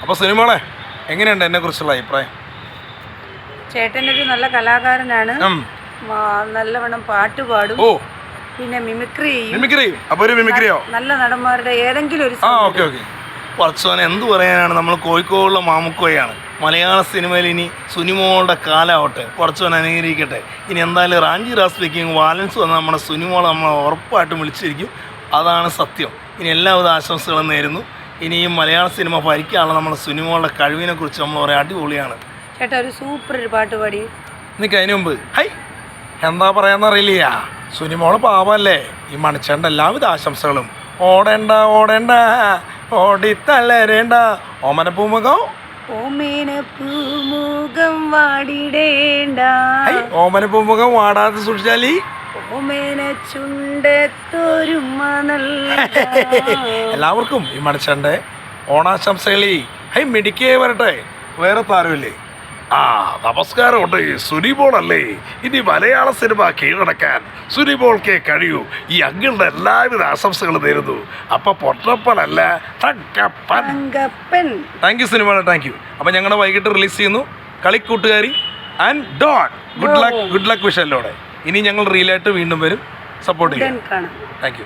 അപ്പോൾ സിനിമകളെ എങ്ങനെയുണ്ട് എന്നെക്കുറിച്ചുള്ള അഭിപ്രായം? ചേട്ടനൊരു നല്ല കലാകാരനാണ്. നല്ലവണ്ണം പാട്ട് പാടും. ഓ, പിന്നെ മിമിക്രി ചെയ്യും. മിമിക്രി അപ്പോൾ ഒരു മിമിക്രിയോ? നല്ല നടന്മാരുടെ ഏതെങ്കിലും ഒരു ഓക്കെ ഓക്കെ. പറച്ചോനെ എന്ത് പറയാനാണ്, നമ്മൾ കോഴിക്കോടുള്ള മാമുക്കോയാണ്. മലയാള സിനിമയിൽ ഇനി സുനിമോളുടെ കാലാവട്ടെ, പറച്ചോൻ അനുകരിക്കട്ടെ. ഇനി എന്തായാലും റാഞ്ചി റാസ് സ്പീക്കിംഗ് വാലൻസ് വന്ന് നമ്മുടെ സുനിമോളെ നമ്മൾ ഉറപ്പായിട്ടും വിളിച്ചിരിക്കും. അതാണ് സത്യം. ഇനി എല്ലാവിധ ആശംസകളും നേരുന്നു. ഇനിയും മലയാള സിനിമ ഭരിക്കാനുള്ള നമ്മുടെ സുനിമോളുടെ കഴിവിനെ കുറിച്ച് നമ്മൾ പറയാം. അടിപൊളിയാണ് ചേട്ടാ. ഒരു സൂപ്പർ ഒരു പാട്ട് പാടി നിനക്ക്. അതിന് മുമ്പ് ഹൈ എന്താ പറയാന്നറിയില്ല, സുനിമോള് പാവല്ലേ. ഈ മണിച്ചേണ്ട എല്ലാവിധ ആശംസകളും. ഓടേണ്ട ഓടേണ്ട ഓടിത്തളരേണ്ട ഓമനപ്പൂമുഖം ഓമേനപ്പൂമുഖം വാടിടേണ്ട. ഓമനപ്പൂമുഖം വാടാതെ സൂക്ഷിച്ചാലി ഓമേന ചുണ്ടത്തൊരുമ നല്ല. എല്ലാവർക്കും ഈ മണിച്ചേൻ്റെ ഓണാശംസകളി. ഹൈ മിടിക്കേ വരട്ടെ. വേറെ താരമില്ലേ? നമസ്കാരമുണ്ട്. സുനിമോളല്ലേ ഇനി മലയാള സിനിമ കീഴടക്കാൻ സുനിമോൾക്കേ കഴിയൂ. ഈ അങ്കിളുടെ എല്ലാവിധ ആശംസകളും നേരുന്നു. അപ്പൊ പൊട്ടപ്പനല്ല Thankappan. Thank you cinema, thank you. അപ്പം ഞങ്ങളുടെ വൈകിട്ട് റിലീസ് ചെയ്യുന്നു Kalikkoottukari and Don. Good luck വിഷല്ലോടെ. ഇനി ഞങ്ങൾ റീലായിട്ട് വീണ്ടും വരും. സപ്പോർട്ട് ചെയ്യാം. Thank U.